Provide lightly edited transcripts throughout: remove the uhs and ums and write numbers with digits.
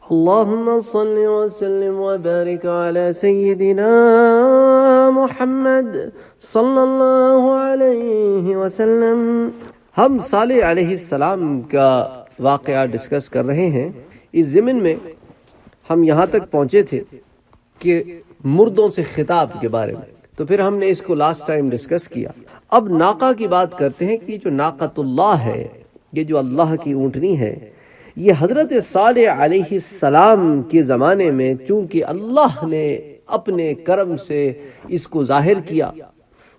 اللهم صل وسلم وبارك على سيدنا محمد صلی اللہ علیہ وسلم۔ ہم صالح علیہ السلام کا واقعہ ڈسکس کر رہے ہیں۔ اس ضمن میں ہم یہاں تک پہنچے تھے کہ مردوں سے خطاب کے بارے میں، تو پھر ہم نے اس کو لاسٹ ٹائم ڈسکس کیا۔ اب ناقہ کی بات کرتے ہیں کہ جو ناقۃ اللہ ہے، یہ جو اللہ کی اونٹنی ہے، یہ حضرت صالح علیہ السلام کے زمانے میں چونکہ اللہ نے اپنے کرم سے اس کو ظاہر کیا،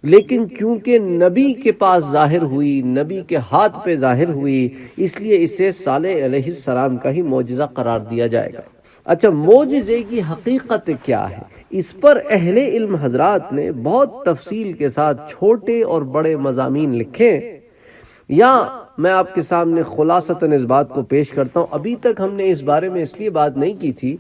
لیکن چونکہ نبی کے پاس ظاہر ہوئی، نبی کے ہاتھ پہ ظاہر ہوئی، اس لیے اسے صالح علیہ السلام کا ہی معجزہ قرار دیا جائے گا۔ اچھا، معجزے کی حقیقت کیا ہے؟ اس پر اہل علم حضرات نے بہت تفصیل کے ساتھ چھوٹے اور بڑے مضامین لکھے، یا میں آپ کے سامنے خلاصتاً اس بات کو پیش کرتا ہوں۔ ابھی تک ہم نے اس بارے میں اس لیے بات نہیں کی تھی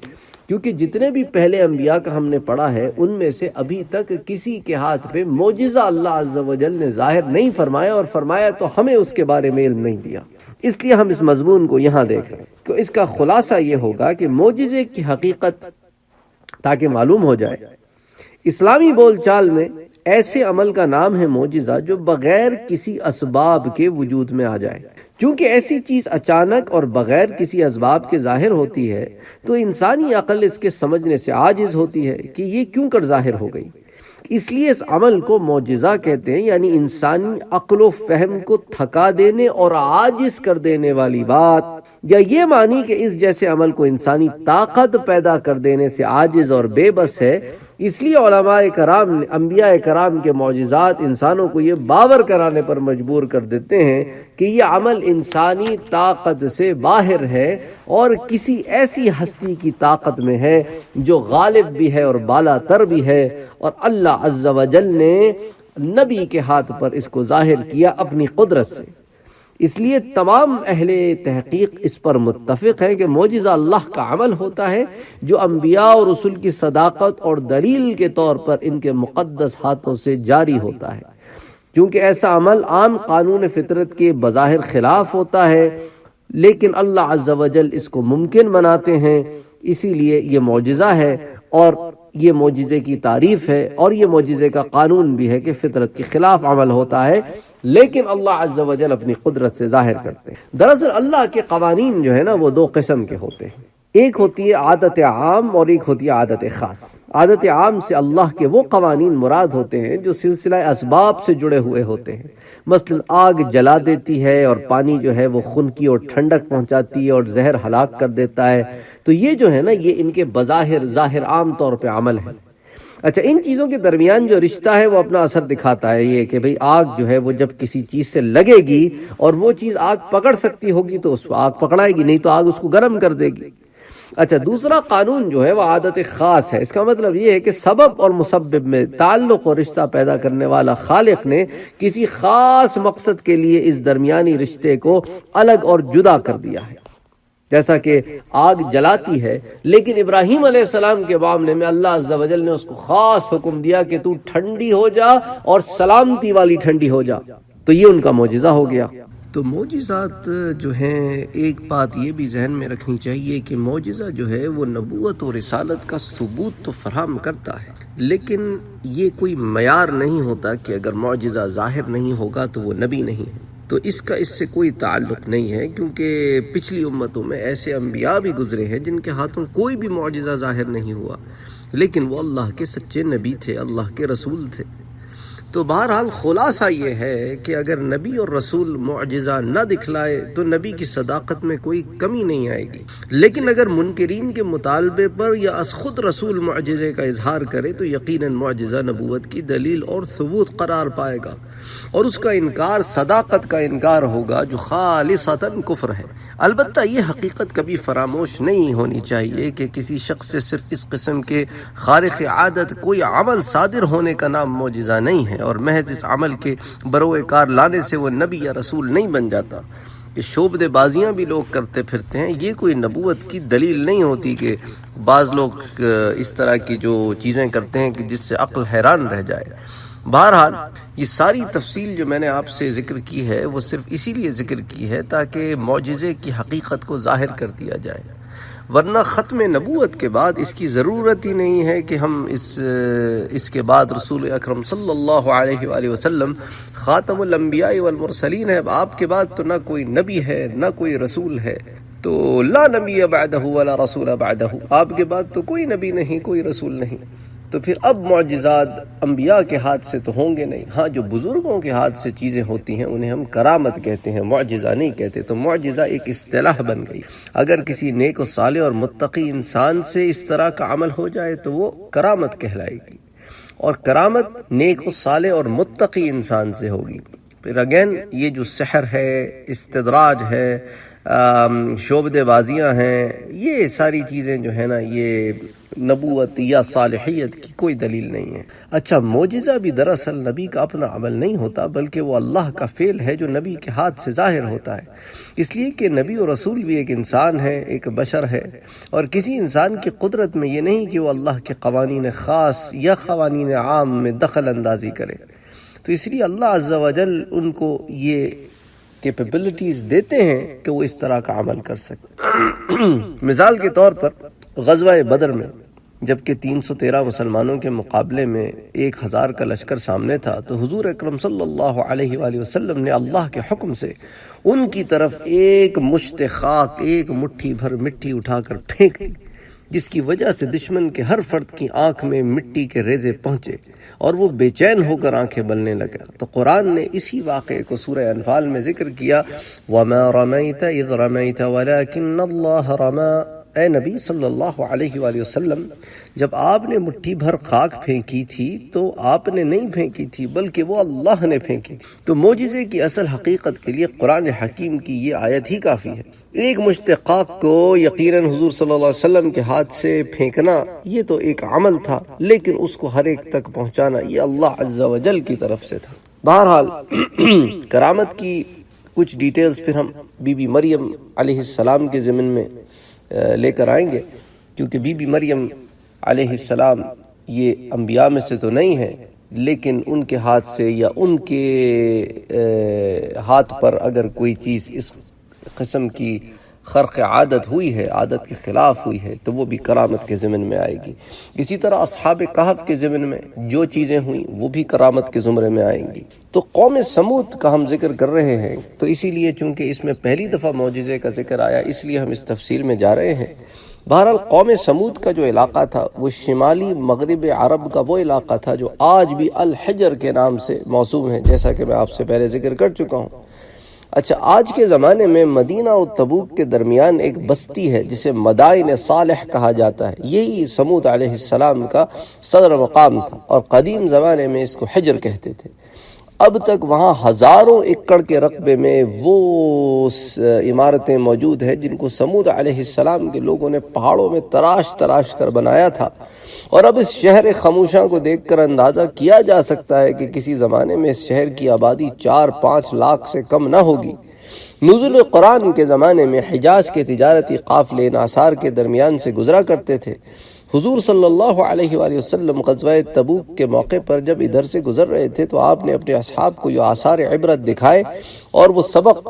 کیونکہ جتنے بھی پہلے انبیاء کا ہم نے پڑھا ہے، ان میں سے ابھی تک کسی کے ہاتھ پہ معجزہ اللہ عز و جل نے ظاہر نہیں فرمایا، اور فرمایا تو ہمیں اس کے بارے میں علم نہیں دیا۔ اس لیے ہم اس مضمون کو یہاں دیکھ رہے ہیں کہ اس کا خلاصہ یہ ہوگا کہ معجزے کی حقیقت تاکہ معلوم ہو جائے۔ اسلامی بول چال میں ایسے عمل کا نام ہے معجزہ جو بغیر کسی اسباب کے وجود میں آ جائے۔ چونکہ ایسی چیز اچانک اور بغیر کسی اسباب کے ظاہر ہوتی ہے تو انسانی عقل اس کے سمجھنے سے عاجز ہوتی ہے کہ یہ کیوں کر ظاہر ہو گئی۔ اس لیے اس عمل کو معجزہ کہتے ہیں، یعنی انسانی عقل و فہم کو تھکا دینے اور عاجز کر دینے والی بات، یا یہ معنی کہ اس جیسے عمل کو انسانی طاقت پیدا کر دینے سے عاجز اور بے بس ہے۔ اس لیے علماء کرام نے، انبیاء کرام کے معجزات انسانوں کو یہ باور کرانے پر مجبور کر دیتے ہیں کہ یہ عمل انسانی طاقت سے باہر ہے اور کسی ایسی ہستی کی طاقت میں ہے جو غالب بھی ہے اور بالا تر بھی ہے، اور اللہ عز و جل نے نبی کے ہاتھ پر اس کو ظاہر کیا اپنی قدرت سے۔ اس لیے تمام اہل تحقیق اس پر متفق ہے کہ معجزہ اللہ کا عمل ہوتا ہے جو انبیاء اور رسول کی صداقت اور دلیل کے طور پر ان کے مقدس ہاتھوں سے جاری ہوتا ہے۔ کیونکہ ایسا عمل عام قانون فطرت کے بظاہر خلاف ہوتا ہے، لیکن اللہ عز و جل اس کو ممکن بناتے ہیں، اسی لیے یہ معجزہ ہے، اور یہ معجزے کی تعریف ہے، اور یہ معجزے کا قانون بھی ہے کہ فطرت کے خلاف عمل ہوتا ہے، لیکن اللہ عز و جل اپنی قدرت سے ظاہر کرتے ہیں۔ دراصل اللہ کے قوانین جو ہے نا، وہ دو قسم کے ہوتے ہیں۔ ایک ہوتی ہے عادت عام اور ایک ہوتی ہے عادت خاص۔ عادت عام سے اللہ کے وہ قوانین مراد ہوتے ہیں جو سلسلہ اسباب سے جڑے ہوئے ہوتے ہیں، مثلا آگ جلا دیتی ہے، اور پانی جو ہے وہ خنکی اور ٹھنڈک پہنچاتی ہے، اور زہر ہلاک کر دیتا ہے۔ تو یہ جو ہے نا، یہ ان کے بظاہر ظاہر عام طور پہ عمل ہے۔ اچھا، ان چیزوں کے درمیان جو رشتہ ہے وہ اپنا اثر دکھاتا ہے، یہ کہ بھئی آگ جو ہے وہ جب کسی چیز سے لگے گی اور وہ چیز آگ پکڑ سکتی ہوگی تو اس کو آگ پکڑائے گی، نہیں تو آگ اس کو گرم کر دے گی۔ اچھا، دوسرا قانون جو ہے وہ عادت خاص ہے۔ اس کا مطلب یہ ہے کہ سبب اور مسبب میں تعلق اور رشتہ پیدا کرنے والا خالق نے کسی خاص مقصد کے لیے اس درمیانی رشتے کو الگ اور جدا کر دیا ہے۔ جیسا کہ آگ جلاتی ہے، لیکن ابراہیم علیہ السلام کے معاملے میں اللہ عز و جل نے اس کو خاص حکم دیا کہ تو ٹھنڈی ہو جا اور سلامتی والی ٹھنڈی ہو جا، تو یہ ان کا معجزہ ہو گیا۔ تو معجزات جو ہیں، ایک بات یہ بھی ذہن میں رکھنی چاہیے کہ معجزہ جو ہے وہ نبوت اور رسالت کا ثبوت تو فراہم کرتا ہے، لیکن یہ کوئی معیار نہیں ہوتا کہ اگر معجزہ ظاہر نہیں ہوگا تو وہ نبی نہیں ہے۔ تو اس کا اس سے کوئی تعلق نہیں ہے، کیونکہ پچھلی امتوں میں ایسے انبیاء بھی گزرے ہیں جن کے ہاتھوں کوئی بھی معجزہ ظاہر نہیں ہوا، لیکن وہ اللہ کے سچے نبی تھے، اللہ کے رسول تھے۔ تو بہرحال خلاصہ یہ ہے کہ اگر نبی اور رسول معجزہ نہ دکھلائے تو نبی کی صداقت میں کوئی کمی نہیں آئے گی، لیکن اگر منکرین کے مطالبے پر یا از خود رسول معجزے کا اظہار کرے تو یقیناً معجزہ نبوت کی دلیل اور ثبوت قرار پائے گا، اور اس کا انکار صداقت کا انکار ہوگا جو خالصتاً کفر ہے۔ البتہ یہ حقیقت کبھی فراموش نہیں ہونی چاہیے کہ کسی شخص سے صرف اس قسم کے خارق عادت کوئی عمل صادر ہونے کا نام معجزہ نہیں ہے، اور محض اس عمل کے بروئے کار لانے سے وہ نبی یا رسول نہیں بن جاتا۔ کہ شعبدے بازیاں بھی لوگ کرتے پھرتے ہیں، یہ کوئی نبوت کی دلیل نہیں ہوتی کہ بعض لوگ اس طرح کی جو چیزیں کرتے ہیں کہ جس سے عقل حیران رہ جائے۔ بہرحال یہ ساری تفصیل جو میں نے آپ سے ذکر کی ہے وہ صرف اسی لیے ذکر کی ہے تاکہ معجزے کی حقیقت کو ظاہر کر دیا جائے۔ ورنہ ختم نبوت کے بعد اس کی ضرورت ہی نہیں ہے کہ ہم اس کے بعد رسول اکرم صلی اللہ علیہ وآلہ وسلم خاتم الانبیاء والمرسلین ہے. اب آپ کے بعد تو نہ کوئی نبی ہے نہ کوئی رسول ہے، تو لا نبی بعدہ ولا رسول بعدہ، آپ کے بعد تو کوئی نبی نہیں کوئی رسول نہیں. تو پھر اب معجزات انبیاء کے ہاتھ سے تو ہوں گے نہیں. ہاں جو بزرگوں کے ہاتھ سے چیزیں ہوتی ہیں انہیں ہم کرامت کہتے ہیں، معجزہ نہیں کہتے. تو معجزہ ایک اصطلاح بن گئی. اگر کسی نیک و صالح اور متقی انسان سے اس طرح کا عمل ہو جائے تو وہ کرامت کہلائے گی، اور کرامت نیک و صالح اور متقی انسان سے ہوگی. پھر اگین یہ جو سحر ہے، استدراج ہے، شعبدے بازیاں ہیں، یہ ساری چیزیں جو ہے نا یہ نبوت یا صالحیت کی کوئی دلیل نہیں ہے. اچھا، معجزہ بھی دراصل نبی کا اپنا عمل نہیں ہوتا، بلکہ وہ اللہ کا فعل ہے جو نبی کے ہاتھ سے ظاہر ہوتا ہے. اس لیے کہ نبی و رسول بھی ایک انسان ہے، ایک بشر ہے، اور کسی انسان کی قدرت میں یہ نہیں کہ وہ اللہ کے قوانین خاص یا قوانین عام میں دخل اندازی کرے. تو اس لیے اللہ عز و جل ان کو یہ کیپیبلٹیز دیتے ہیں کہ وہ اس طرح کا عمل کر سکتے. مثال کے طور پر غزوہ بدر میں جبکہ 313 مسلمانوں کے مقابلے میں 1000 کا لشکر سامنے تھا، تو حضور اکرم صلی اللہ علیہ وآلہ وسلم نے اللہ کے حکم سے ان کی طرف ایک مشت خاک، ایک مٹھی بھر مٹی اٹھا کر پھینک دی، جس کی وجہ سے دشمن کے ہر فرد کی آنکھ میں مٹی کے ریزے پہنچے اور وہ بے چین ہو کر آنکھیں بننے لگا. تو قرآن نے اسی واقعے کو سورہ انفال میں ذکر کیا، وَمَا رَمَيْتَ إِذْ رَمَيْتَ وَلَكِنَّ اللَّهَ رَمَى. اے نبی صلی اللہ علیہ وآلہ وسلم، جب آپ نے مٹھی بھر خاک پھینکی تھی تو آپ نے نہیں پھینکی تھی بلکہ وہ اللہ نے پھینکی تھی. تو معجزے کی اصل حقیقت کے لیے قرآن حکیم کی یہ آیت ہی کافی ہے. ایک مشت خاک کو یقیناً حضور صلی اللہ علیہ وسلم کے ہاتھ سے پھینکنا یہ تو ایک عمل تھا، لیکن اس کو ہر ایک تک پہنچانا یہ اللہ عز و جل کی طرف سے تھا. بہرحال کرامت کی کچھ ڈیٹیلز پھر ہم بی بی مریم علیہ السلام کے ضمن میں لے کر آئیں گے، کیونکہ بی بی مریم علیہ السلام یہ انبیاء میں سے تو نہیں ہے، لیکن ان کے ہاتھ سے یا ان کے ہاتھ پر اگر کوئی چیز اس قسم کی خرق عادت ہوئی ہے، عادت کے خلاف ہوئی ہے، تو وہ بھی کرامت کے ضمن میں آئے گی. اسی طرح اصحاب کہف کے ضمن میں جو چیزیں ہوئیں وہ بھی کرامت کے زمرے میں آئیں گی. تو قوم سمود کا ہم ذکر کر رہے ہیں، تو اسی لیے چونکہ اس میں پہلی دفعہ معجزے کا ذکر آیا اس لیے ہم اس تفصیل میں جا رہے ہیں. بہرحال قوم سمود کا جو علاقہ تھا وہ شمالی مغرب عرب کا وہ علاقہ تھا جو آج بھی الحجر کے نام سے موسوم ہے، جیسا کہ میں آپ سے پہلے ذکر کر چکا ہوں. اچھا، آج کے زمانے میں مدینہ اور تبوک کے درمیان ایک بستی ہے جسے مدائن صالح کہا جاتا ہے. یہی سمود علیہ السلام کا صدر مقام تھا، اور قدیم زمانے میں اس کو حجر کہتے تھے. اب تک وہاں ہزاروں ایکڑ کے رقبے میں وہ عمارتیں موجود ہیں جن کو سمود علیہ السلام کے لوگوں نے پہاڑوں میں تراش تراش کر بنایا تھا. اور اب اس شہر خاموشاں کو دیکھ کر اندازہ کیا جا سکتا ہے کہ کسی زمانے میں اس شہر کی آبادی 4-5 لاکھ سے کم نہ ہوگی. نزول قرآن کے زمانے میں حجاز کے تجارتی قافلے ان آثار کے درمیان سے گزرا کرتے تھے. حضور صلی اللہ علیہ وآلہ وسلم غزوہ تبوک کے موقع پر جب ادھر سے گزر رہے تھے تو آپ نے اپنے اصحاب کو یہ آثار عبرت دکھائے اور وہ سبق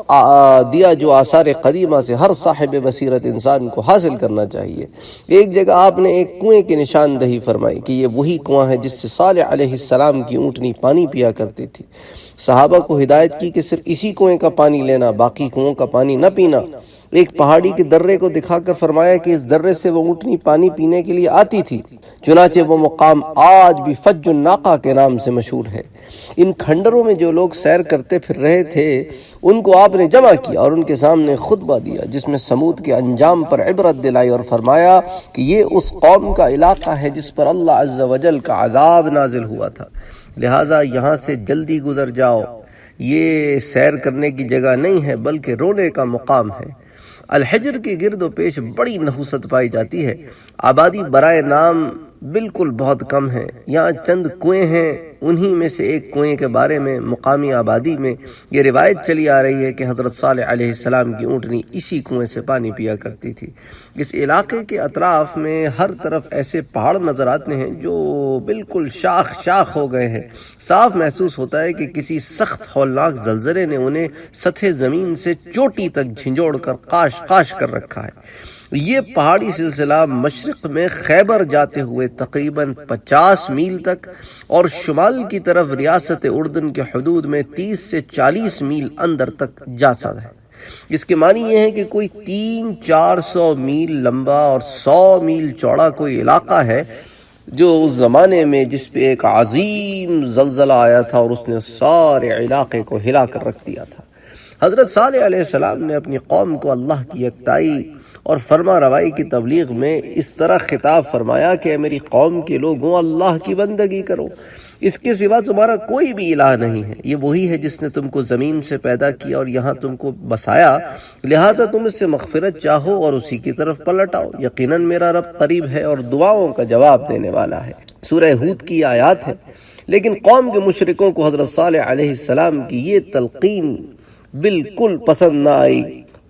دیا جو آثار قدیمہ سے ہر صاحب بصیرت انسان کو حاصل کرنا چاہیے. ایک جگہ آپ نے ایک کنویں کی نشاندہی فرمائی کہ یہ وہی کنواں ہے جس سے صالح علیہ السلام کی اونٹنی پانی پیا کرتی تھی. صحابہ کو ہدایت کی کہ صرف اسی کنویں کا پانی لینا، باقی کنووں کا پانی نہ پینا. ایک پہاڑی کے درے کو دکھا کر فرمایا کہ اس درے سے وہ اونٹنی پانی پینے کے لیے آتی تھی. چنانچہ وہ مقام آج بھی فج الناقہ کے نام سے مشہور ہے. ان کھنڈروں میں جو لوگ سیر کرتے پھر رہے تھے ان کو آپ نے جمع کیا اور ان کے سامنے خطبہ دیا جس میں سمود کے انجام پر عبرت دلائی اور فرمایا کہ یہ اس قوم کا علاقہ ہے جس پر اللہ عز و جل کا عذاب نازل ہوا تھا، لہٰذا یہاں سے جلدی گزر جاؤ. یہ سیر کرنے کی جگہ نہیں ہے بلکہ رونے کا مقام ہے. الحجر کے گرد و پیش بڑی نحوست پائی جاتی ہے. آبادی برائے نام بالکل بہت کم ہے. یہاں چند کنویں ہیں، انہی میں سے ایک کنویں کے بارے میں مقامی آبادی میں یہ روایت چلی آ رہی ہے کہ حضرت صالح علیہ السلام کی اونٹنی اسی کنویں سے پانی پیا کرتی تھی. اس علاقے کے اطراف میں ہر طرف ایسے پہاڑ نظر آتے ہیں جو بالکل شاخ شاخ ہو گئے ہیں. صاف محسوس ہوتا ہے کہ کسی سخت ہولناک زلزلے نے انہیں سطح زمین سے چوٹی تک جھنجوڑ کر قاش قاش کر رکھا ہے. یہ پہاڑی سلسلہ مشرق میں خیبر جاتے ہوئے تقریباً 50 میل تک اور شمال کی طرف ریاست اردن کے حدود میں 30 سے 40 میل اندر تک جاتا ہے۔ اس کے معنی یہ ہے کہ کوئی 300-400 میل لمبا اور 100 میل چوڑا کوئی علاقہ ہے جو اس زمانے میں جس پہ ایک عظیم زلزلہ آیا تھا اور اس نے سارے علاقے کو ہلا کر رکھ دیا تھا۔ حضرت صالح علیہ السلام نے اپنی قوم کو اللہ کی یکتائی اور فرما روائی کی تبلیغ میں اس طرح خطاب فرمایا کہ اے میری قوم کے لوگوں، اللہ کی بندگی کرو، اس کے سوا تمہارا کوئی بھی الہ نہیں ہے۔ یہ وہی ہے جس نے تم کو زمین سے پیدا کیا اور یہاں تم کو بسایا، لہذا تم اس سے مغفرت چاہو اور اسی کی طرف پلٹ آؤ۔ یقیناً میرا رب قریب ہے اور دعاؤں کا جواب دینے والا ہے۔ سورہ ہود کی آیات ہے۔ لیکن قوم کے مشرکوں کو حضرت صالح علیہ السلام کی یہ تلقین بالکل پسند نہ آئی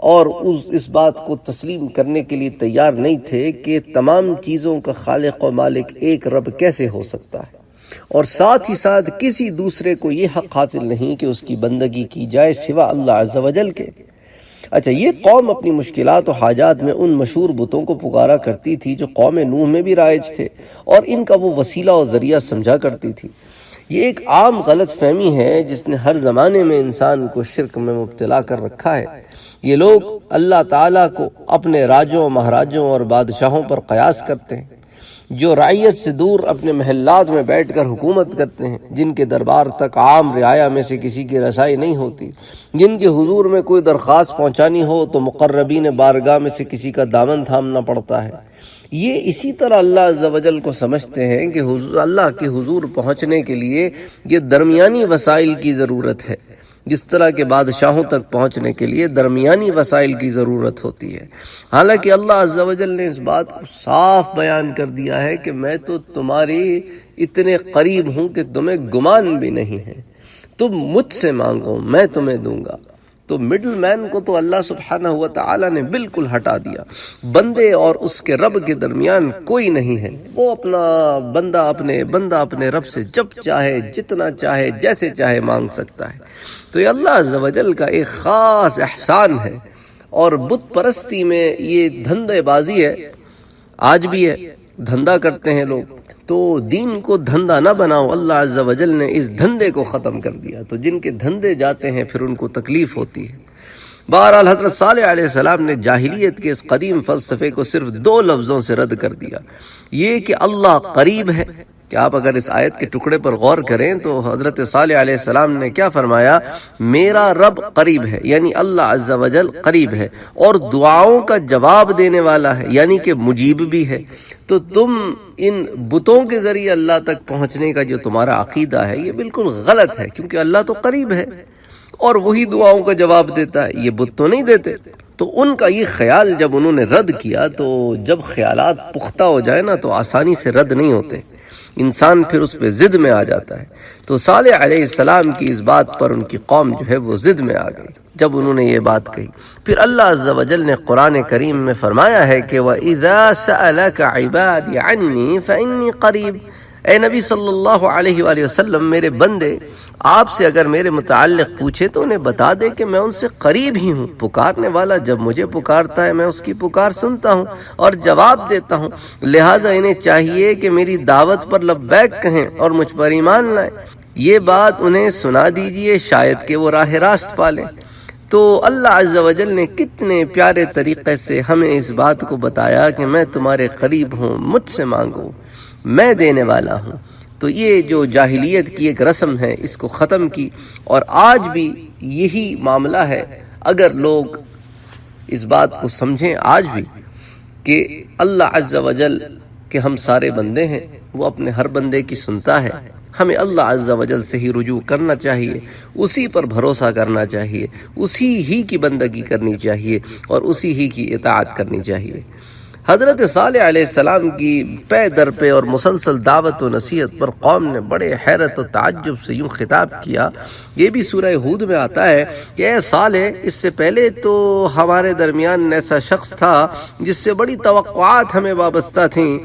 اور اس بات کو تسلیم کرنے کے لیے تیار نہیں تھے کہ تمام چیزوں کا خالق و مالک ایک رب کیسے ہو سکتا ہے، اور ساتھ ہی ساتھ کسی دوسرے کو یہ حق حاصل نہیں کہ اس کی بندگی کی جائے سوا اللہ عز و جل کے۔ اچھا، یہ قوم اپنی مشکلات و حاجات میں ان مشہور بتوں کو پکارا کرتی تھی جو قوم نوح میں بھی رائج تھے اور ان کا وہ وسیلہ و ذریعہ سمجھا کرتی تھی۔ یہ ایک عام غلط فہمی ہے جس نے ہر زمانے میں انسان کو شرک میں مبتلا کر رکھا ہے۔ یہ لوگ اللہ تعالیٰ کو اپنے راجوں، مہاراجوں اور بادشاہوں پر قیاس کرتے ہیں، جو رعیت سے دور اپنے محلات میں بیٹھ کر حکومت کرتے ہیں، جن کے دربار تک عام رعایا میں سے کسی کی رسائی نہیں ہوتی، جن کے حضور میں کوئی درخواست پہنچانی ہو تو مقربین بارگاہ میں سے کسی کا دامن تھامنا پڑتا ہے۔ یہ اسی طرح اللہ عز و جل کو سمجھتے ہیں کہ اللہ کے حضور پہنچنے کے لیے یہ درمیانی وسائل کی ضرورت ہے، جس طرح کے بادشاہوں تک پہنچنے کے لیے درمیانی وسائل کی ضرورت ہوتی ہے۔ حالانکہ اللہ عز و جل نے اس بات کو صاف بیان کر دیا ہے کہ میں تو تمہاری اتنے قریب ہوں کہ تمہیں گمان بھی نہیں ہے، تم مجھ سے مانگو میں تمہیں دوں گا۔ تو مڈل مین کو تو اللہ سبحانہ و تعالی نے بالکل ہٹا دیا۔ بندے اور اس کے رب کے درمیان کوئی نہیں ہے۔ وہ اپنا بندہ اپنے رب سے جب چاہے، جتنا چاہے، جیسے چاہے مانگ سکتا ہے۔ تو یہ اللہ عز و جل کا ایک خاص احسان ہے، اور بت پرستی میں یہ دھندے بازی ہے، آج بھی ہے، دھندا کرتے ہیں لوگ۔ تو دین کو دھندا نہ بناؤ، اللہ عز و جل نے اس دھندے کو ختم کر دیا۔ تو جن کے دھندے جاتے ہیں پھر ان کو تکلیف ہوتی ہے۔ بہرحال حضرت صالح علیہ السلام نے جاہلیت کے اس قدیم فلسفے کو صرف 2 لفظوں سے رد کر دیا، یہ کہ اللہ قریب ہے۔ کہ آپ اگر اس آیت کے ٹکڑے پر غور کریں تو حضرت صالح علیہ السلام نے کیا فرمایا؟ میرا رب قریب ہے، یعنی اللہ عز و جل قریب ہے، اور دعاؤں کا جواب دینے والا ہے، یعنی کہ مجیب بھی ہے۔ تو تم ان بتوں کے ذریعے اللہ تک پہنچنے کا جو تمہارا عقیدہ ہے یہ بالکل غلط ہے، کیونکہ اللہ تو قریب ہے اور وہی دعاؤں کا جواب دیتا ہے، یہ بت تو نہیں دیتے۔ تو ان کا یہ خیال جب انہوں نے رد کیا، تو جب خیالات پختہ ہو جائے نا تو آسانی سے رد نہیں ہوتے، انسان پھر اس پہ ضد میں آ جاتا ہے۔ تو صالح علیہ السلام کی اس بات پر ان کی قوم جو ہے وہ ضد میں آ گئی جب انہوں نے یہ بات کہی۔ پھر اللہ عز و جل نے قرآن کریم میں فرمایا ہے کہ وَإِذَا سَأَلَكَ عِبَادِ عَنِّي فَإِنِّي قَرِيبٌ، اے نبی صلی اللہ علیہ وآلہ وسلم، میرے بندے آپ سے اگر میرے متعلق پوچھے تو انہیں بتا دے کہ میں ان سے قریب ہی ہوں۔ پکارنے والا جب مجھے پکارتا ہے میں اس کی پکار سنتا ہوں اور جواب دیتا ہوں، لہٰذا انہیں چاہیے کہ میری دعوت پر لبیک کہیں اور مجھ پر ایمان لائیں۔ یہ بات انہیں سنا دیجئے، شاید کہ وہ راہ راست پالیں۔ تو اللہ عز و جل نے کتنے پیارے طریقے سے ہمیں اس بات کو بتایا کہ میں تمہارے قریب ہوں، مجھ سے مانگو، میں دینے والا ہوں۔ تو یہ جو جاہلیت کی ایک رسم ہے اس کو ختم کی، اور آج بھی یہی معاملہ ہے۔ اگر لوگ اس بات کو سمجھیں آج بھی کہ اللہ عز و جل کہ ہم سارے بندے ہیں، وہ اپنے ہر بندے کی سنتا ہے، ہمیں اللہ عز و جل سے ہی رجوع کرنا چاہیے، اسی پر بھروسہ کرنا چاہیے، اسی ہی کی بندگی کرنی چاہیے اور اسی ہی کی اطاعت کرنی چاہیے۔ حضرت صالح علیہ السلام کی پے در پہ اور مسلسل دعوت و نصیحت پر قوم نے بڑے حیرت و تعجب سے یوں خطاب کیا۔ یہ بھی سورہ ہود میں آتا ہے کہ اے صالح، اس سے پہلے تو ہمارے درمیان ایسا شخص تھا جس سے بڑی توقعات ہمیں وابستہ تھیں،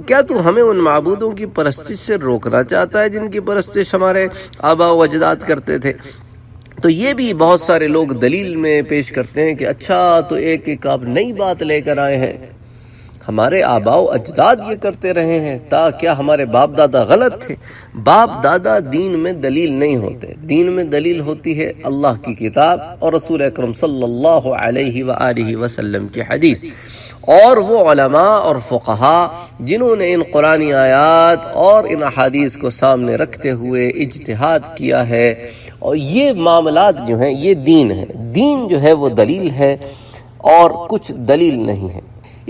کیا تو ہمیں ان معبودوں کی پرستش سے روکنا چاہتا ہے جن کی پرستش ہمارے آبا و اجداد کرتے تھے؟ تو یہ بھی بہت سارے لوگ دلیل میں پیش کرتے ہیں کہ اچھا تو ایک آپ نئی بات لے کر آئے ہیں، ہمارے آباء و اجداد یہ کرتے رہے ہیں، کیا ہمارے باپ دادا غلط تھے؟ باپ دادا دین میں دلیل نہیں ہوتے، دین میں دلیل ہوتی ہے اللہ کی کتاب اور رسول اکرم صلی اللہ علیہ وآلہ وسلم کی حدیث، اور وہ علماء اور فقہا جنہوں نے ان قرآنی آیات اور ان احادیث کو سامنے رکھتے ہوئے اجتہاد کیا ہے، اور یہ معاملات جو ہیں یہ دین ہے، دین جو ہے وہ دلیل ہے اور کچھ دلیل نہیں ہے۔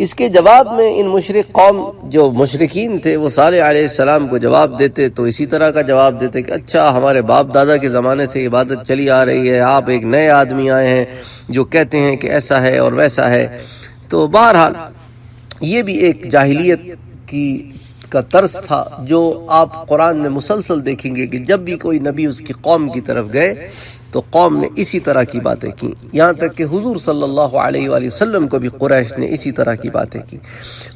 اس کے جواب میں ان مشرک قوم جو مشرکین تھے وہ صالح علیہ السلام کو جواب دیتے تو اسی طرح کا جواب دیتے کہ اچھا ہمارے باپ دادا کے زمانے سے عبادت چلی آ رہی ہے، آپ ایک نئے آدمی آئے ہیں جو کہتے ہیں کہ ایسا ہے اور ویسا ہے۔ تو بہرحال یہ بھی ایک جاہلیت کا طرز تھا جو آپ قرآن میں مسلسل دیکھیں گے کہ جب بھی کوئی نبی اس کی قوم کی طرف گئے تو قوم نے اسی طرح کی باتیں کی، یہاں تک کہ حضور صلی اللہ علیہ وآلہ وسلم کو بھی قریش نے اسی طرح کی باتیں کی۔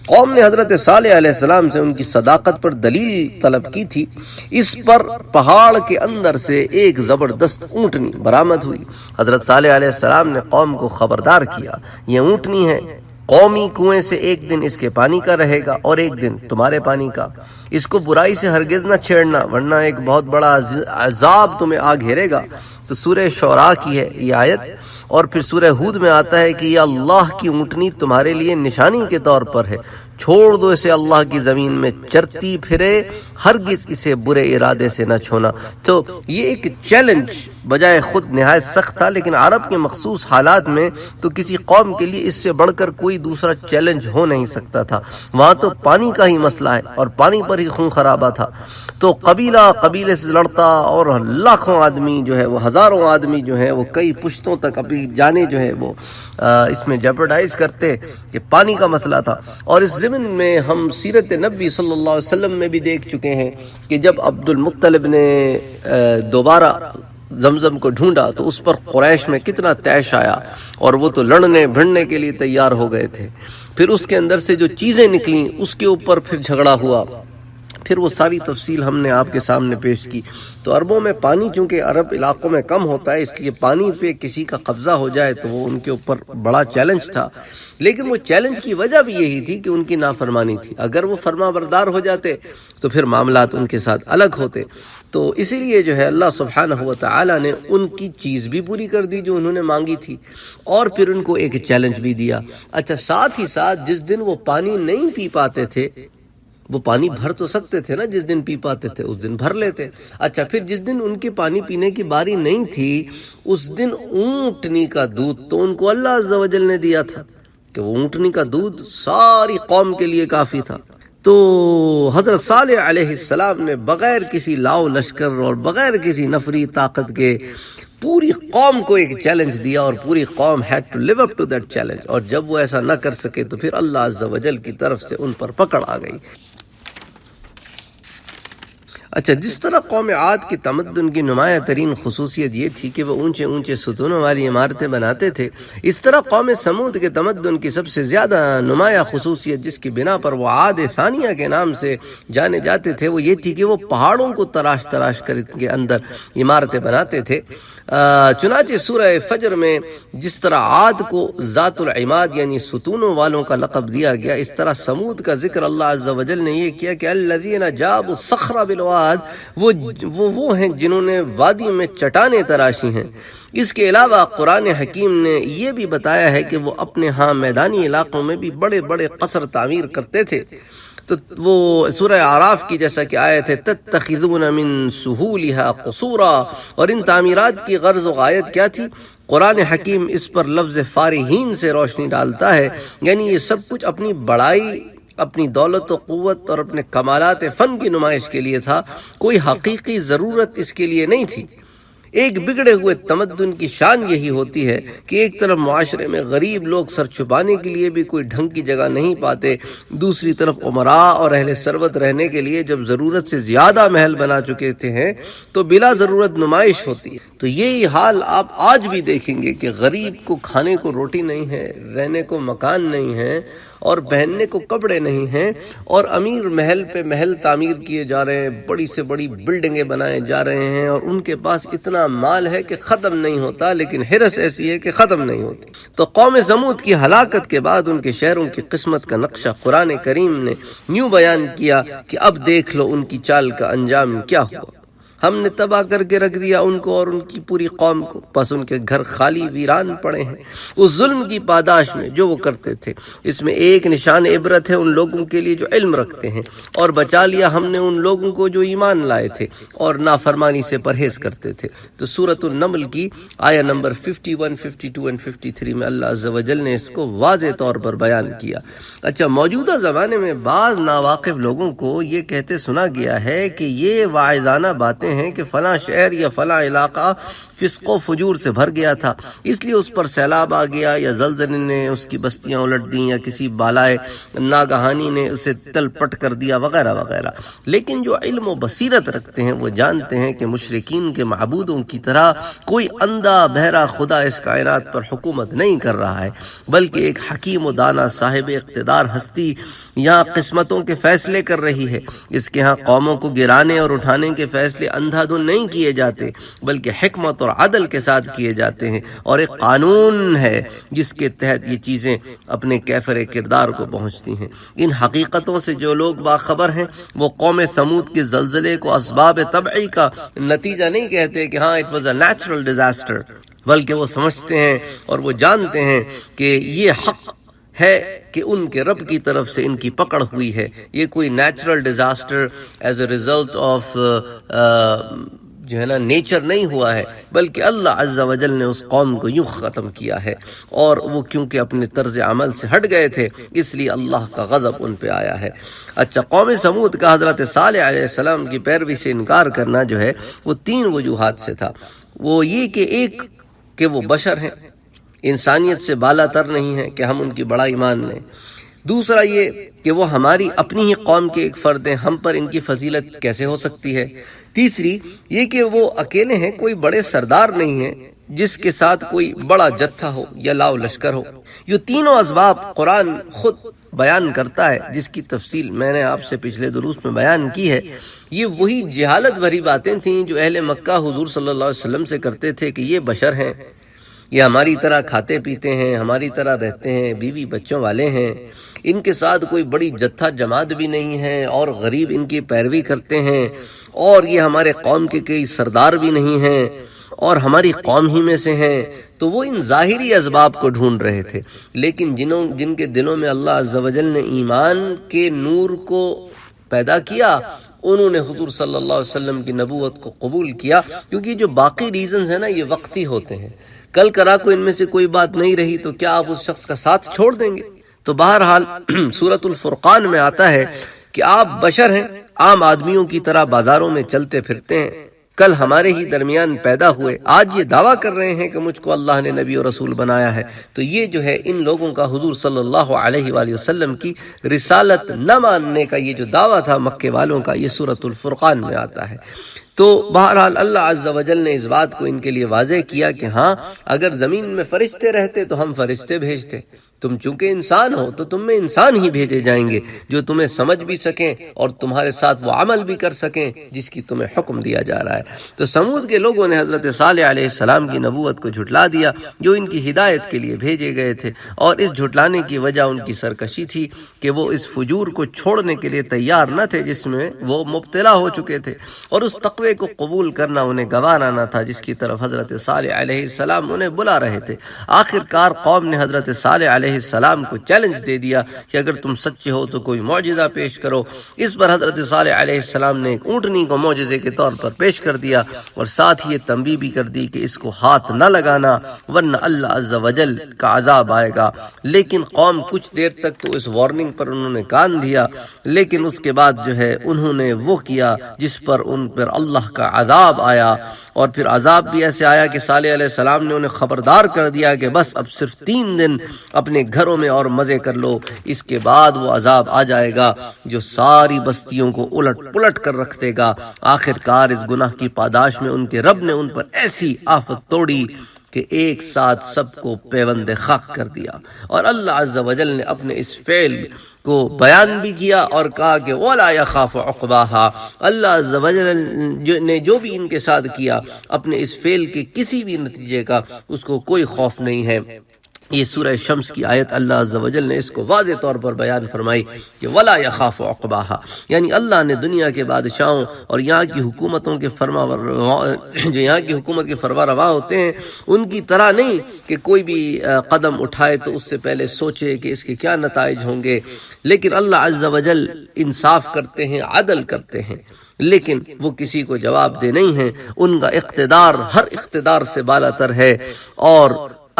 قوم نے حضرت صالح علیہ السلام سے ان کی صداقت پر دلیل طلب کی تھی، اس پر پہاڑ کے اندر سے ایک زبردست اونٹنی برآمد ہوئی۔ حضرت صالح علیہ السلام نے قوم کو خبردار کیا، یہ اونٹنی ہے، قومی کنویں سے ایک دن اس کے پانی کا رہے گا اور ایک دن تمہارے پانی کا، اس کو برائی سے ہرگز نہ چھیڑنا ورنہ ایک بہت بڑا عذاب تمہیں آ گھیرے گا۔ تو سورہ شعراء کی ہے یہ آیت، اور پھر سورہ ہود میں آتا ہے کہ یہ اللہ کی اونٹنی تمہارے لیے نشانی کے طور پر ہے، چھوڑ دو اسے اللہ کی زمین میں چرتی پھرے، ہرگز اسے برے ارادے سے نہ چھونا۔ تو یہ ایک چیلنج بجائے خود نہایت سخت تھا، لیکن عرب کے مخصوص حالات میں تو کسی قوم کے لیے اس سے بڑھ کر کوئی دوسرا چیلنج ہو نہیں سکتا تھا۔ وہاں تو پانی کا ہی مسئلہ ہے اور پانی پر ہی خون خرابہ تھا، تو قبیلہ قبیلے سے لڑتا اور لاکھوں آدمی جو ہے وہ ہزاروں آدمی جو ہے وہ کئی پشتوں تک اپنی جانیں جو ہے وہ اس میں جیپرڈائز کرتے، کہ پانی کا مسئلہ تھا۔ اور اس ضمن میں ہم سیرت نبی صلی اللہ علیہ وسلم میں بھی دیکھ چکے ہیں کہ جب عبد المطلب نے دوبارہ زمزم کو ڈھونڈا تو اس پر قریش میں کتنا طیش آیا، اور وہ تو لڑنے بھڑنے کے لیے تیار ہو گئے تھے۔ پھر اس کے اندر سے جو چیزیں نکلیں اس کے اوپر پھر جھگڑا ہوا، پھر وہ ساری تفصیل ہم نے آپ کے سامنے پیش کی۔ تو عربوں میں پانی چونکہ عرب علاقوں میں کم ہوتا ہے، اس لیے پانی پہ کسی کا قبضہ ہو جائے تو وہ ان کے اوپر بڑا چیلنج تھا، لیکن وہ چیلنج کی وجہ بھی یہی تھی کہ ان کی نافرمانی تھی۔ اگر وہ فرما بردار ہو جاتے تو پھر معاملات ان کے ساتھ الگ ہوتے۔ تو اسی لیے جو ہے اللہ سبحانہ و تعالی نے ان کی چیز بھی پوری کر دی جو انہوں نے مانگی تھی، اور پھر ان کو ایک چیلنج بھی دیا۔ اچھا، ساتھ ہی ساتھ جس دن وہ پانی نہیں پی پاتے تھے، وہ پانی بھر تو سکتے تھے نا، جس دن پی پاتے تھے اس دن بھر لیتے۔ اچھا، پھر جس دن ان کے پانی پینے کی باری نہیں تھی اس دن اونٹنی کا دودھ تو ان کو اللہ عز و جل نے دیا تھا، کہ وہ اونٹنی کا دودھ ساری قوم کے لیے کافی تھا۔ تو حضرت صالح علیہ السلام نے بغیر کسی لاؤ لشکر اور بغیر کسی نفری طاقت کے پوری قوم کو ایک چیلنج دیا، اور پوری قوم had to live up to that challenge، اور جب وہ ایسا نہ کر سکے تو پھر اللہ عز و جل کی طرف سے ان پر پکڑ آ گئی۔ اچھا، جس طرح قوم عاد کی تمدن کی نمایاں ترین خصوصیت یہ تھی کہ وہ اونچے اونچے ستونوں والی عمارتیں بناتے تھے، اس طرح قوم سمود کے تمدن کی سب سے زیادہ نمایاں خصوصیت جس کی بنا پر وہ عاد ثانیہ کے نام سے جانے جاتے تھے وہ یہ تھی کہ وہ پہاڑوں کو تراش تراش کر کے اندر عمارتیں بناتے تھے۔ چنانچہ سورہ فجر میں جس طرح عاد کو ذات العماد یعنی ستونوں والوں کا لقب دیا گیا، اس طرح سمود کا ذکر اللہ عز و جل نے یہ کیا کہ الذین جابوا الصخر بالواد، وہ ہیں جنہوں نے وادی میں چٹانیں تراشی ہیں۔ اس کے علاوہ قرآن حکیم نے یہ بھی بتایا ہے کہ وہ اپنے ہاں میدانی علاقوں میں بھی بڑے بڑے قصر تعمیر کرتے تھے۔ تو وہ سورہ اعراف کی جیسا کہ آیت ہے تتخذون من سہولها قصورا، اور ان تعمیرات کی غرض و غایت کیا تھی؟ قرآن حکیم اس پر لفظ فارحین سے روشنی ڈالتا ہے، یعنی یہ سب کچھ اپنی بڑائی، اپنی دولت و قوت اور اپنے کمالات فن کی نمائش کے لیے تھا، کوئی حقیقی ضرورت اس کے لیے نہیں تھی۔ ایک بگڑے ہوئے تمدن کی شان یہی ہوتی ہے کہ ایک طرف معاشرے میں غریب لوگ سر چھپانے کے لیے بھی کوئی ڈھنگ کی جگہ نہیں پاتے، دوسری طرف امراء اور اہل ثروت رہنے کے لیے جب ضرورت سے زیادہ محل بنا چکے ہیں تو بلا ضرورت نمائش ہوتی ہے۔ تو یہی حال آپ آج بھی دیکھیں گے کہ غریب کو کھانے کو روٹی نہیں ہے، رہنے کو مکان نہیں ہے، اور پہننے کو کپڑے نہیں ہیں، اور امیر محل پہ محل تعمیر کیے جا رہے ہیں، بڑی سے بڑی بلڈنگیں بنائے جا رہے ہیں، اور ان کے پاس اتنا مال ہے کہ ختم نہیں ہوتا، لیکن حرص ایسی ہے کہ ختم نہیں ہوتی۔ تو قوم سمود کی ہلاکت کے بعد ان کے شہروں کی قسمت کا نقشہ قرآن کریم نے یوں بیان کیا کہ اب دیکھ لو ان کی چال کا انجام کیا ہوا۔ ہم نے تباہ کر کے رکھ دیا ان کو اور ان کی پوری قوم کو، پس ان کے گھر خالی ویران پڑے ہیں اس ظلم کی پاداش میں جو وہ کرتے تھے۔ اس میں ایک نشان عبرت ہے ان لوگوں کے لیے جو علم رکھتے ہیں، اور بچا لیا ہم نے ان لوگوں کو جو ایمان لائے تھے اور نافرمانی سے پرہیز کرتے تھے۔ تو سورۃ النمل کی آیہ نمبر 51، 52 اور 53 میں اللہ عز و جل نے اس کو واضح طور پر بیان کیا۔ اچھا، موجودہ زمانے میں بعض ناواقف لوگوں کو یہ کہتے سنا گیا ہے کہ یہ واعظانہ باتیں ہیں کہ فلاں شہر یا فلاں علاقہ فسق و فجور سے بھر گیا تھا، اس لیے اس پر سیلاب آ گیا، یا زلزلے نے اس کی بستیاں الٹ دیں، یا کسی بالائے ناگہانی نے اسے تل پٹ کر دیا، وغیرہ وغیرہ۔ لیکن جو علم و بصیرت رکھتے ہیں وہ جانتے ہیں کہ مشرکین کے معبودوں کی طرح کوئی اندھا بہرا خدا اس کائنات پر حکومت نہیں کر رہا ہے، بلکہ ایک حکیم و دانا صاحب اقتدار ہستی یہاں قسمتوں کے فیصلے کر رہی ہے۔ اس کے ہاں قوموں کو گرانے اور اٹھانے کے فیصلے اندھا دھن نہیں کیے جاتے، بلکہ حکمت اور عدل کے ساتھ کیے جاتے ہیں، اور ایک قانون ہے جس کے تحت یہ چیزیں اپنے کیفر کردار کو پہنچتی ہیں۔ ان حقیقتوں سے جو لوگ باخبر ہیں وہ قوم ثمود کے زلزلے کو اسباب طبعی کا نتیجہ نہیں کہتے کہ ہاں it was a natural disaster, بلکہ وہ سمجھتے ہیں اور وہ جانتے ہیں کہ یہ حق ہے کہ ان کے رب کی طرف سے ان کی پکڑ ہوئی ہے۔ یہ کوئی natural disaster as a result of جو ہے نا نیچر نہیں ہوا ہے، بلکہ اللہ عز و جل نے اس قوم کو یوں ختم کیا ہے، اور وہ کیونکہ اپنے طرز عمل سے ہٹ گئے تھے اس لیے اللہ کا غضب ان پہ آیا ہے۔ اچھا، قوم سمود کا حضرت صالح علیہ السلام کی پیروی سے انکار کرنا جو ہے وہ 3 وجوہات سے تھا۔ وہ یہ کہ ایک کہ وہ بشر ہیں، انسانیت سے بالا تر نہیں ہے کہ ہم ان کی بڑائی مان لیں۔ دوسرا یہ کہ وہ ہماری اپنی ہی قوم کے ایک فرد ہیں، ہم پر ان کی فضیلت کیسے ہو سکتی ہے۔ تیسری یہ کہ وہ اکیلے ہیں، کوئی بڑے سردار نہیں ہیں جس کے ساتھ کوئی بڑا جتھا ہو یا لاؤ لشکر ہو۔ یہ تینوں اسباب قرآن خود بیان کرتا ہے، جس کی تفصیل میں نے آپ سے پچھلے دروس میں بیان کی ہے۔ یہ وہی جہالت بھری باتیں تھیں جو اہل مکہ حضور صلی اللہ علیہ وسلم سے کرتے تھے کہ یہ بشر ہیں، یہ ہماری طرح کھاتے پیتے ہیں، ہماری طرح رہتے ہیں، بیوی بچوں والے ہیں، ان کے ساتھ کوئی بڑی جتھا جماعت بھی نہیں ہے، اور غریب ان کی پیروی کرتے ہیں، اور یہ ہمارے قوم کے کئی سردار بھی نہیں ہیں، اور ہماری قوم ہی میں سے ہیں۔ تو وہ ان ظاہری اسباب کو ڈھونڈ رہے تھے، لیکن جن کے دلوں میں اللہ عز و جل نے ایمان کے نور کو پیدا کیا، انہوں نے حضور صلی اللہ علیہ وسلم کی نبوت کو قبول کیا، کیونکہ جو باقی ریزنز ہیں نا یہ وقتی ہوتے ہیں۔ کل کرا کو ان میں سے کوئی بات نہیں رہی تو کیا آپ اس شخص کا ساتھ چھوڑ دیں گے؟ تو بہرحال سورۃ الفرقان میں آتا ہے کہ آپ بشر ہیں، عام آدمیوں کی طرح بازاروں میں چلتے پھرتے ہیں، کل ہمارے ہی درمیان پیدا ہوئے، آج یہ دعویٰ کر رہے ہیں کہ مجھ کو اللہ نے نبی و رسول بنایا ہے۔ تو یہ جو ہے ان لوگوں کا حضور صلی اللہ علیہ وآلہ وسلم کی رسالت نہ ماننے کا یہ جو دعویٰ تھا مکے والوں کا، یہ سورۃ الفرقان میں آتا ہے۔ تو بہرحال اللہ عز و جل نے اس بات کو ان کے لیے واضح کیا کہ ہاں اگر زمین میں فرشتے رہتے تو ہم فرشتے بھیجتے، تم چونکہ انسان ہو تو تم میں انسان ہی بھیجے جائیں گے جو تمہیں سمجھ بھی سکیں اور تمہارے ساتھ وہ عمل بھی کر سکیں جس کی تمہیں حکم دیا جا رہا ہے۔ تو سمود کے لوگوں نے حضرت صالح علیہ السلام کی نبوت کو جھٹلا دیا جو ان کی ہدایت کے لیے بھیجے گئے تھے، اور اس جھٹلانے کی وجہ ان کی سرکشی تھی کہ وہ اس فجور کو چھوڑنے کے لیے تیار نہ تھے جس میں وہ مبتلا ہو چکے تھے، اور اس تقوی کو قبول کرنا انہیں گوارا نہ تھا جس کی طرف حضرت صالح علیہ السلام انہیں بلا رہے تھے۔ آخرکار قوم نے حضرت صالح علیہ السلام کو چیلنج دے دیا کہ اگر تم سچے ہو تو کوئی معجزہ پیش کرو۔ اس پر حضرت صالح علیہ السلام نے ایک اونٹنی کو معجزے کے طور پر پیش کر دیا، اور ساتھ ہی یہ تنبیہ بھی کر دی کہ اس کو ہاتھ نہ لگانا ورنہ اللہ عز و جل کا عذاب آئے گا۔ لیکن قوم کچھ دیر تک تو اس وارننگ پر انہوں نے کان دیا، لیکن اس کے بعد جو ہے انہوں نے وہ کیا جس پر ان پر اللہ کا عذاب آیا، اور پھر عذاب بھی ایسے آیا کہ صالح علیہ السلام نے انہیں خبردار کر دیا کہ بس اب صرف 3 دن اپنے گھروں میں اور مزے کر لو، اس کے بعد وہ عذاب آ جائے گا جو ساری بستیوں کو الٹ پلٹ کر رکھ دے گا۔ آخرکار اس گناہ کی پاداش میں ان کے رب نے ان پر ایسی آفت توڑی کہ ایک ساتھ سب کو پیوند خاک کر دیا، اور اللہ عز و جل نے اپنے اس فعل کو بیان بھی کیا اور کہا کہ وَلَا يَخَافُ عُقْبَاهَا، اللہ عز و جل نے جو بھی ان کے ساتھ کیا اپنے اس فعل کے کسی بھی نتیجے کا اس کو کوئی خوف نہیں ہے۔ یہ سورہ شمس کی آیت اللہ عز و جل نے اس کو واضح طور پر بیان فرمائی کہ وَلَا يَخَافُ عُقْبَاهَا، یعنی اللہ نے دنیا کے بادشاہوں اور یہاں کی حکومتوں کے جو یہاں کی حکومت کے فرما روا ہوتے ہیں ان کی طرح نہیں کہ کوئی بھی قدم اٹھائے تو اس سے پہلے سوچے کہ اس کے کیا نتائج ہوں گے، لیکن اللہ عز و جل انصاف کرتے ہیں، عدل کرتے ہیں، لیکن وہ کسی کو جواب دے نہیں ہیں، ان کا اقتدار ہر اقتدار سے بالا تر ہے، اور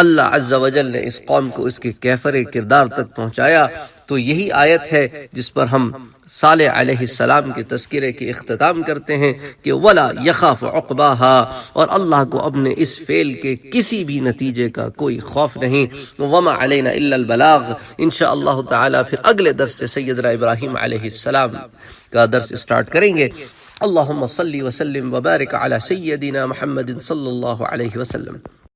اللہ عز و جل نے اس قوم کو اس کے کیفر کردار تک پہنچایا۔ تو یہی آیت ہے جس پر ہم صالح علیہ السلام کے تذکرے کے اختتام کرتے ہیں کہ وَلَا يَخَافُ عُقْبَاهَا، اور اللہ کو اپنے اس فعل کے کسی بھی نتیجے کا کوئی خوف نہیں۔ وَمَا عَلَيْنَا إِلَّا الْبَلَاغُ، انشاءاللہ تعالی پھر اگلے درس سے سیدنا ابراہیم علیہ السلام کا درس اسٹارٹ کریں گے۔ اللہم صلی وسلم وبارک علی سیدنا محمد صلی اللہ علیہ وسلم۔